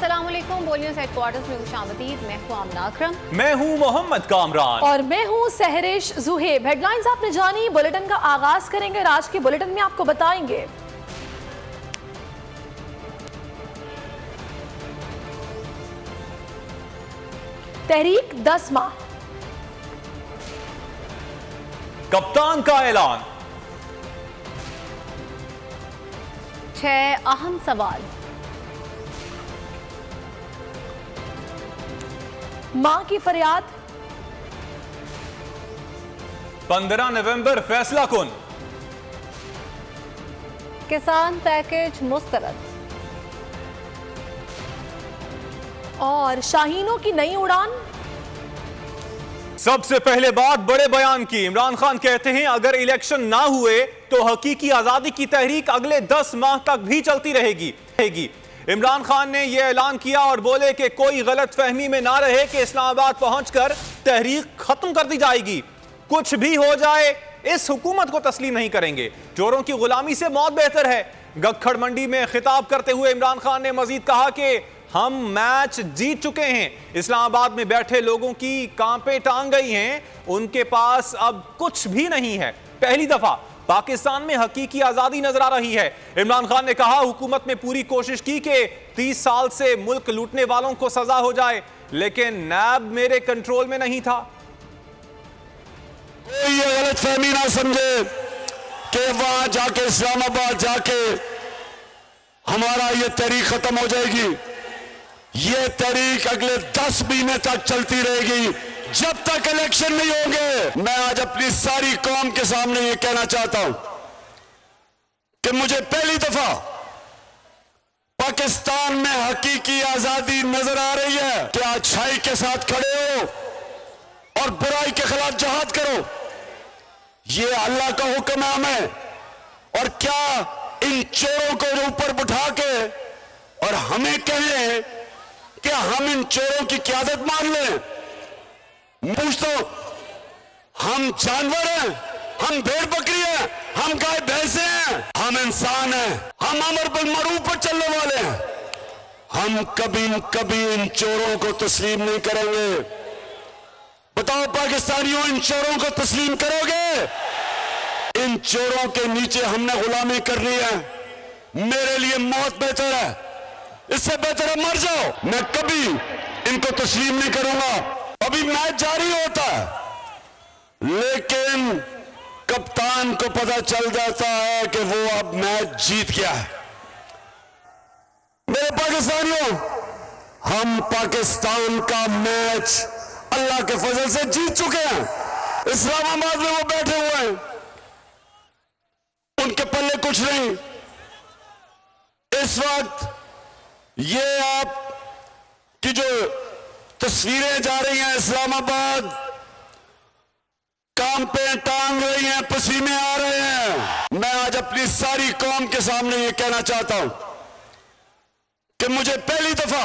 अस्सलामुअलैकुम। बोल news headquarters में खुशामदीद। मैं हूं आमना अकरम। मैं हूं मोहम्मद कामरान और मैं हूं सहरिश जुहेब। हेडलाइंस आपने जानी, बुलेटिन का आगाज करेंगे। आज के बुलेटिन में आपको बताएंगे तहरीक 10 माह, कप्तान का ऐलान, 6 अहम सवाल, मां की फरियाद, 15 नवंबर फैसला कुन, किसान पैकेज मुस्तरद और शाहीनों की नई उड़ान। सबसे पहले बात बड़े बयान की। इमरान खान कहते हैं अगर इलेक्शन ना हुए तो हकीकी आजादी की तहरीक अगले 10 माह तक भी चलती रहेगी। इमरान खान ने यह ऐलान किया और बोले कि कोई गलत फहमी में ना रहे कि इस्लामाबाद पहुंचकर तहरीक खत्म कर दी जाएगी। कुछ भी हो जाए इस हुकूमत को तस्लीम नहीं करेंगे। चोरों की गुलामी से मौत बेहतर है। गखड़ मंडी में खिताब करते हुए इमरान खान ने मजीद कहा कि हम मैच जीत चुके हैं। इस्लामाबाद में बैठे लोगों की कांपे टांग गई हैं। उनके पास अब कुछ भी नहीं है। पहली दफा पाकिस्तान में हकीकी आजादी नजर आ रही है। इमरान खान ने कहा हुकूमत ने पूरी कोशिश की कि 30 साल से मुल्क लूटने वालों को सजा हो जाए, लेकिन नैब मेरे कंट्रोल में नहीं था। कोई ये गलत फहमी ना समझे कि वहां जाके इस्लामाबाद जाके हमारा ये तहरीक खत्म हो जाएगी। ये तहरीक अगले 10 महीने तक चलती रहेगी जब तक इलेक्शन नहीं होंगे। मैं आज अपनी सारी कौम के सामने ये कहना चाहता हूं कि मुझे पहली दफा पाकिस्तान में हकीकी आजादी नजर आ रही है कि अच्छाई के साथ खड़े हो और बुराई के खिलाफ जहाद करो। ये अल्लाह का हुक्म है हमें। और क्या इन चोरों को ऊपर बिठा के और हमें कहें कि हम इन चोरों की क़यादत मान लें? पूछता हूं, हम जानवर हैं, हम भेड़ बकरी हैं, हम गाय भैंसे हैं, हम इंसान हैं, हम अमर बिल मरूफ पर चलने वाले हैं। हम कभी इन चोरों को तस्लीम नहीं करेंगे। बताओ पाकिस्तानियों, इन चोरों को तस्लीम करोगे? इन चोरों के नीचे हमने गुलामी करनी है। मेरे लिए मौत बेहतर है, इससे बेहतर है मर जाओ। मैं कभी इनको तस्लीम नहीं करूंगा। अभी मैच जारी होता है, लेकिन कप्तान को पता चल जाता है कि वो अब मैच जीत गया है। मेरे पाकिस्तानियों, हम पाकिस्तान का मैच अल्लाह के फजल से जीत चुके हैं। इस्लामाबाद में वो बैठे हुए हैं, उनके पल्ले कुछ नहीं। इस वक्त ये आप की जो तस्वीरें जा रही हैं, इस्लामाबाद काम पे टांग रही हैं, पसीने आ रहे हैं। मैं आज अपनी सारी कौम के सामने ये कहना चाहता हूं कि मुझे पहली दफा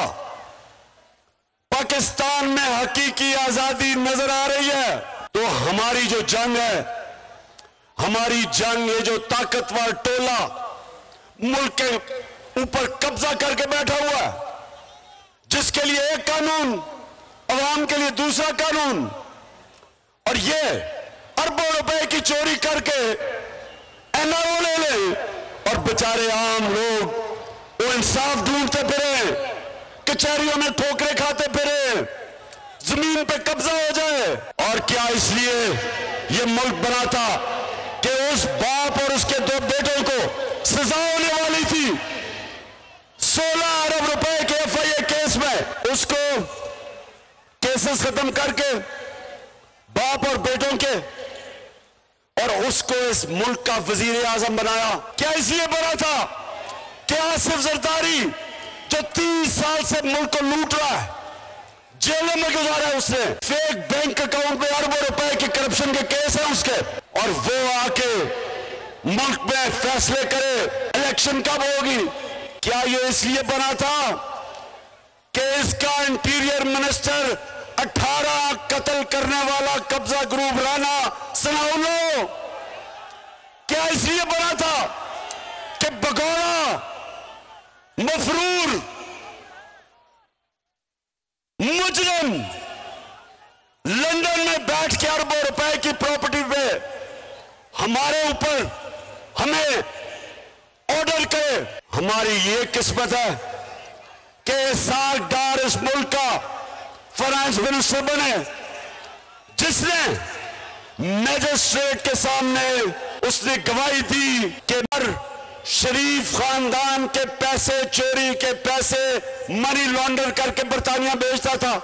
पाकिस्तान में हकीकी आजादी नजर आ रही है। तो हमारी जो जंग है, हमारी जंग, ये जो ताकतवर टोला मुल्क के ऊपर कब्जा करके बैठा हुआ है, जिसके लिए एक कानून, अवाम के लिए दूसरा कानून, और ये अरबों रुपए की चोरी करके एनआरओ ले ले और बेचारे आम लोग वो इंसाफ ढूंढते फिरे, कचहरियों में ठोकरे खाते फिरे, जमीन पे कब्जा हो जाए। और क्या इसलिए ये मुल्क बना था कि उस बाप और उसके 2 बेटों को सजा होने वाली थी? 16 अरब रुपए के एफआईए केस में उसको केसेस खत्म करके बाप और बेटों के, और उसको इस मुल्क का वजीर आजम बनाया। क्या इसलिए बना था कि आसिफ जरदारी जो 30 साल से मुल्क को लूट रहा है, जेलों में गुजारा है उसने, फेक बैंक अकाउंट में अरबों रुपए के करप्शन के केस हैं उसके, और वो आके मुल्क में फैसले करे इलेक्शन कब होगी? क्या ये इसलिए बना था कि इसका इंटीरियर मिनिस्टर 18 कत्ल करने वाला कब्जा ग्रुप राना सनाउल्लाह, क्या इसलिए बना था कि बगौरा, मफरूर, हमारे ऊपर हमें ऑर्डर करे। हमारी ये किस्मत है कि इसाक डार इस मुल्क का फाइनेंस मिनिस्टर बने, जिसने मैजिस्ट्रेट के सामने उसने गवाही दी कि शरीफ खानदान के पैसे, चोरी के पैसे मनी लॉन्डर करके बरतानिया बेचता था।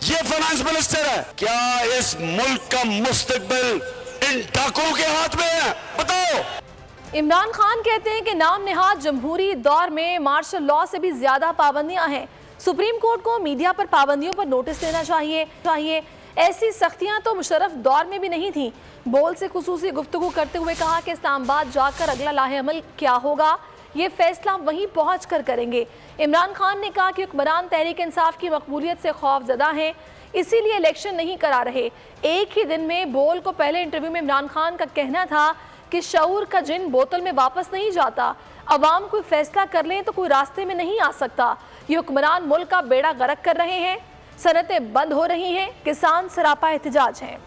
ये फाइनेंस मिनिस्टर है। क्या इस मुल्क का मुस्तकबिल इन डाकुओं के हाथ में है? बताओ। इमरान खान कहते हैं कि नाम नेहाद जमहूरी दौर में मार्शल लॉ से भी ज्यादा पाबंदियां हैं। सुप्रीम कोर्ट को मीडिया पर पाबंदियों पर नोटिस देना चाहिए। ऐसी सख्तियां तो मुशर्रफ दौर में भी नहीं थी। बोल से खुसूसी गुफ्तगू करते हुए कहा कि इस्लामाबाद जाकर अगला लाहेअमल क्या होगा ये फैसला वहीं पहुँच कर करेंगे। इमरान खान ने कहा कि हुक्मरान तहरीक इंसाफ की मकबूलियत से खौफजदा हैं, इसीलिए इलेक्शन नहीं करा रहे। एक ही दिन में बोल को पहले इंटरव्यू में इमरान खान का कहना था कि शऊर का जिन बोतल में वापस नहीं जाता, अवाम कोई फैसला कर लें तो कोई रास्ते में नहीं आ सकता। ये हुक्मरान मुल्क का बेड़ा गर्क कर रहे हैं, सनतें बंद हो रही हैं, किसान सरापा एहतजाज हैं।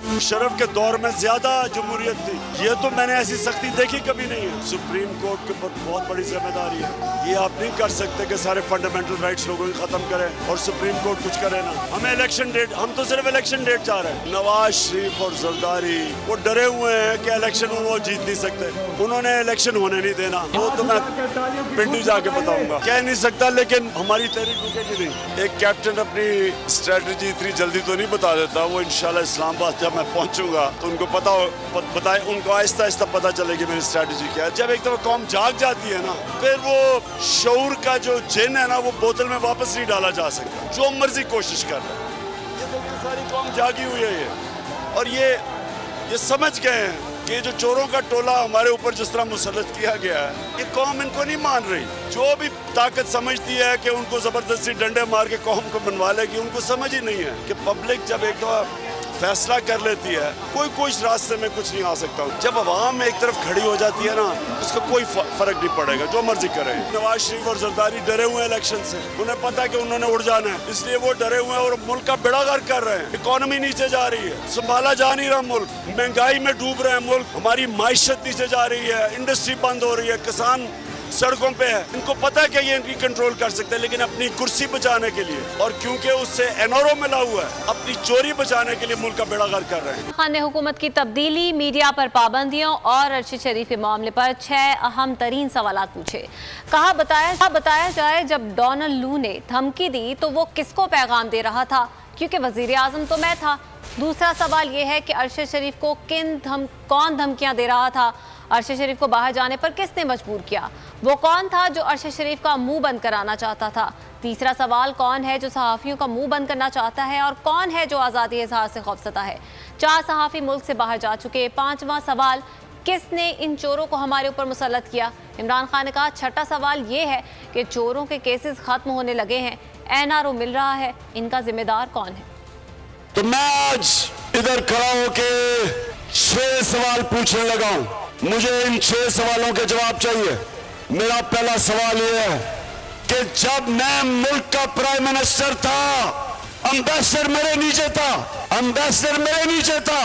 मुशर्रफ के दौर में ज्यादा जमहूरियत थी। ये तो मैंने ऐसी सख्ती देखी कभी नहीं है। सुप्रीम कोर्ट के ऊपर बहुत बड़ी जिम्मेदारी है। ये आप नहीं कर सकते कि सारे फंडामेंटल राइट्स लोगों की खत्म करें और सुप्रीम कोर्ट कुछ करे ना। हमें इलेक्शन डेट, हम तो सिर्फ इलेक्शन डेट चाह रहे हैं। नवाज शरीफ और जरदारी वो डरे हुए हैं कि इलेक्शन वो जीत नहीं सकते, उन्होंने इलेक्शन होने नहीं देना। वो तो मैं पिंडू जाके बताऊंगा, कह नहीं सकता, लेकिन हमारी तहरीक रुकेगी नहीं। एक कैप्टन अपनी स्ट्रेटजी इतनी जल्दी तो नहीं बता देता। वो इंशाल्लाह इस्लामाबाद मैं पहुंचूंगा तो उनको बताए, उनको आहिस्ता आहिस्ता पता चलेगी मेरी स्ट्रैटेजी क्या है। जब एक दफा कौम जाग जाती है ना, फिर वो शऊर का जो जिन है ना, वो बोतल में वापस नहीं डाला जा सकता, जो मर्जी कोशिश कर रहा है। ये सारी कौम जागी हुई है और ये समझ गए हैं कि जो चोरों का टोला हमारे ऊपर जिस तरह मुसल्लत किया गया है, ये कौम इनको नहीं मान रही। जो भी ताकत समझती है कि उनको जबरदस्ती डंडे मार के कौम को बनवा लेगी, उनको समझ ही नहीं है कि पब्लिक जब एक दफा फैसला कर लेती है, कोई रास्ते में कुछ नहीं आ सकता। जब अवाम एक तरफ खड़ी हो जाती है ना, उसका कोई फर्क नहीं पड़ेगा, जो मर्जी करे। नवाज शरीफ और जरदारी डरे हुए हैं इलेक्शन से, उन्हें पता है कि उन्होंने उड़ जाना है, इसलिए वो डरे हुए हैं और मुल्क का बेड़ा गर्क कर रहे हैं। इकोनॉमी नीचे जा रही है, संभाला जा नहीं रहा मुल्क, महंगाई में डूब रहे हैं मुल्क, हमारी माइशत नीचे जा रही है, इंडस्ट्री बंद हो रही है, किसान सड़कों पे है। इनको पता है कि ये इनकी कंट्रोल कर सकते हैं, लेकिन अपनी कुर्सी बचाने के लिए और क्योंकि उससे एनआरओ मिला हुआ है, अपनी चोरी बचाने के लिए मुल्क का बेड़ा गर्क कर रहे हैं। खान ने हुकूमत की तब्दीली, मीडिया पर पाबंदियों और अरशद शरीफ के मामले पर 6 अहम तरीन सवाल पूछे। कहा बताया जाए जब डोनाल्ड लू ने धमकी दी तो वो किसको पैगाम दे रहा था, क्योंकि वजीर आजम तो मैं था। दूसरा सवाल ये है कि अरशद शरीफ को कौन धमकियां दे रहा था, अरशद शरीफ को बाहर जाने पर किसने मजबूर किया, वो कौन था जो अरशद शरीफ का मुंह बंद कराना चाहता था। तीसरा सवाल, कौन है जो सहाफ़ियों का मुंह बंद करना चाहता है और कौन है जो आज़ादी इज़हार से खौफज़दा है। 4 सहाफ़ी मुल्क से बाहर जा चुके। 5वां सवाल, किसने इन चोरों को हमारे ऊपर मुसल्लत किया। इमरान खान ने कहा 6ठा सवाल ये है कि चोरों के केसेस ख़त्म होने लगे हैं, एनआरओ मिल रहा है, इनका जिम्मेदार कौन है। तो मैं आज इधर खड़ा होकर 6 सवाल पूछने लगा हूं। मुझे इन 6 सवालों के जवाब चाहिए। मेरा पहला सवाल यह है कि जब मैं मुल्क का प्राइम मिनिस्टर था, एम्बेसडर मेरे नीचे था,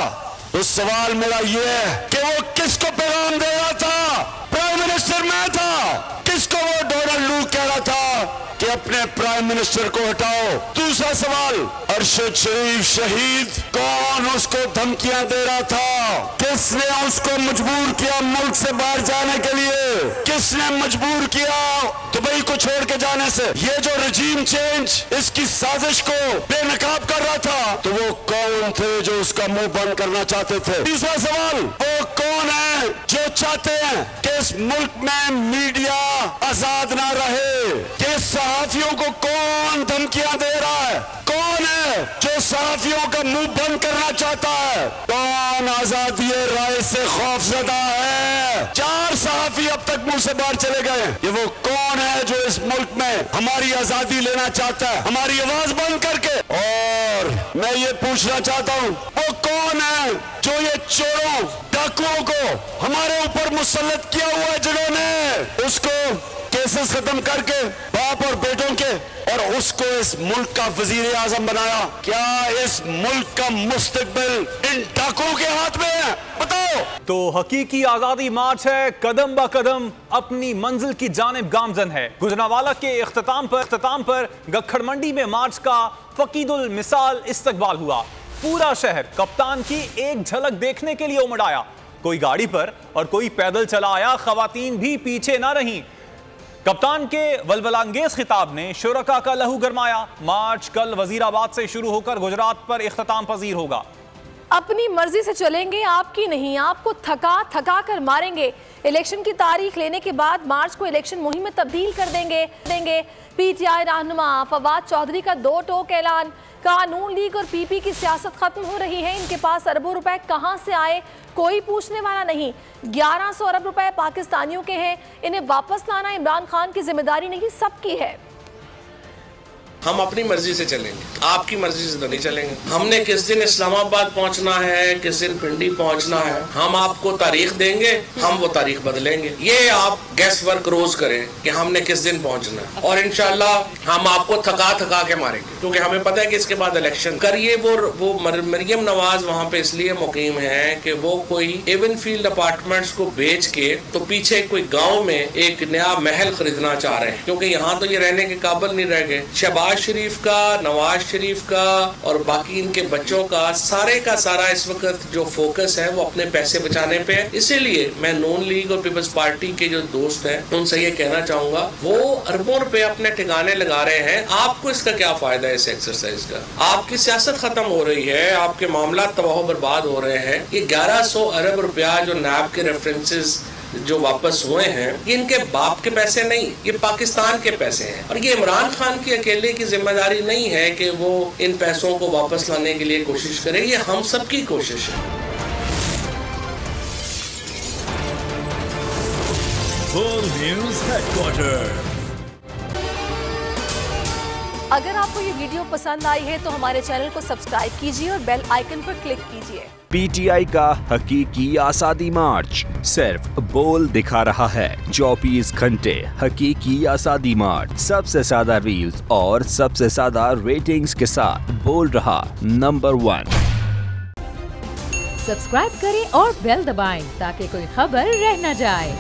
तो सवाल मेरा यह है कि वो किसको पैगाम दे रहा था। प्राइम मिनिस्टर मैं था, किसको वो डोनाल्ड लू कह रहा था कि अपने प्राइम मिनिस्टर को हटाओ। दूसरा सवाल, अरशद शरीफ शहीद, कौन उसको धमकियां दे रहा था, किसने उसको मजबूर किया मुल्क से बाहर जाने के लिए, किसने मजबूर किया दुबई को छोड़ के जाने से। ये जो रजीम चेंज, इसकी साजिश को बेनकाब कर रहा था, तो वो कौन थे जो उसका मुंह बंद करना चाहते थे। तीसरा सवाल, वो कौन है जो चाहते हैं कि इस मुल्क में मीडिया आजाद ना रहे, कि सहाफियों को कौन धमकियां दे रहा है, कौन है जो सहाफियों का मुंह बंद करना चाहता है, कौन आजादी राय से खौफजदा है। 4 सहाफी अब तक मुंह से बाहर चले गए। ये वो कौन है जो इस मुल्क में हमारी आजादी लेना चाहता है, हमारी आवाज बंद करके। और मैं ये पूछना चाहता हूँ, वो कौन है जो ये चोरों डाकुओं को हमारे ऊपर मुसल्लत किया हुआ है, जिन्होंने उसको केसेस खत्म करके बाप और बेटों के, और उसको इस मुल्क का वजीर आजम बनाया। क्या इस मुल्क का मुस्तकबिल इन डाकुओं के हाथ में है? बताओ। तो हकीकी आजादी मार्च है, कदम ब कदम अपनी मंजिल की जानिब गामजन है। गुजरांवाला के इख्तिताम पर गखड़ मंडी में मार्च का फकीदुल मिसाल इस्तकबाल हुआ। पूरा शहर कप्तान की एक झलक देखने के लिए उमड़ आया। कोई गाड़ी पर और कोई पैदल चला आया, खवातीन भी पीछे ना रहीं। कप्तान के वलवलांगेज खिताब ने शुरका का लहू गरमाया। मार्च कल वजीराबाद से शुरू होकर गुजरात पर इख्तिताम पजीर होगा। अपनी मर्जी से चलेंगे, आपकी नहीं। आपको थका कर मारेंगे। इलेक्शन की तारीख लेने के बाद मार्च को इलेक्शन मुहिम में तब्दील कर देंगे। पीटीआई रहनुमा फवाद चौधरी का दो टोक ऐलान। कानून लीग और पीपी की सियासत खत्म हो रही है। इनके पास अरबों रुपए कहां से आए, कोई पूछने वाला नहीं। 1100 अरब रुपए पाकिस्तानियों के हैं। इन्हें वापस लाना इमरान खान की जिम्मेदारी नहीं, सबकी है। हम अपनी मर्जी से चलेंगे, आपकी मर्जी से तो नहीं चलेंगे। हमने किस दिन इस्लामाबाद पहुंचना है, किस दिन पिंडी पहुंचना है, हम आपको तारीख देंगे, हम वो तारीख बदलेंगे। ये आप गैस वर्क रोज करें कि हमने किस दिन पहुंचना है, और इंशाल्लाह हम आपको थका के मारेंगे, क्योंकि हमें पता है कि इसके बाद इलेक्शन करिए। वो मरियम नवाज वहाँ पे इसलिए मुकीम है कि वो कोई एवन फील्ड अपार्टमेंट्स को बेच के तो पीछे कोई गाँव में एक नया महल खरीदना चाह रहे हैं, क्योंकि यहाँ तो ये रहने के काबिल नहीं रह गए। शहबाज शरीफ का, नवाज शरीफ का और बाकी इनके बच्चों का सारा इस वक्त जो फोकस है वो अपने पैसे बचाने पे है। इसीलिए मैं नून लीग और पीपल्स पार्टी के जो दोस्त हैं उनसे ये कहना चाहूंगा, वो अरबों रुपए अपने ठिकाने लगा रहे हैं। आपको इसका क्या फायदा है इस एक्सरसाइज का? आपकी सियासत खत्म हो रही है, आपके मामला तबाह बर्बाद हो रहे हैं। ये 1100 अरब रुपया जो नैब के रेफरेंसेस जो वापस हुए हैं, ये इनके बाप के पैसे नहीं, ये पाकिस्तान के पैसे हैं। और ये इमरान खान की अकेले की जिम्मेदारी नहीं है कि वो इन पैसों को वापस लाने के लिए कोशिश करे, ये हम सब की कोशिश है। Bull News Headquarters। अगर आपको ये वीडियो पसंद आई है तो हमारे चैनल को सब्सक्राइब कीजिए और बेल आइकन पर क्लिक कीजिए। पीटीआई का हकीकी आजादी मार्च सिर्फ बोल दिखा रहा है। 24 घंटे हकीकी आजादी मार्च, सबसे ज्यादा रील्स और सबसे ज्यादा रेटिंग्स के साथ बोल रहा नंबर 1। सब्सक्राइब करें और बेल दबाएं ताकि कोई खबर रह न जाए।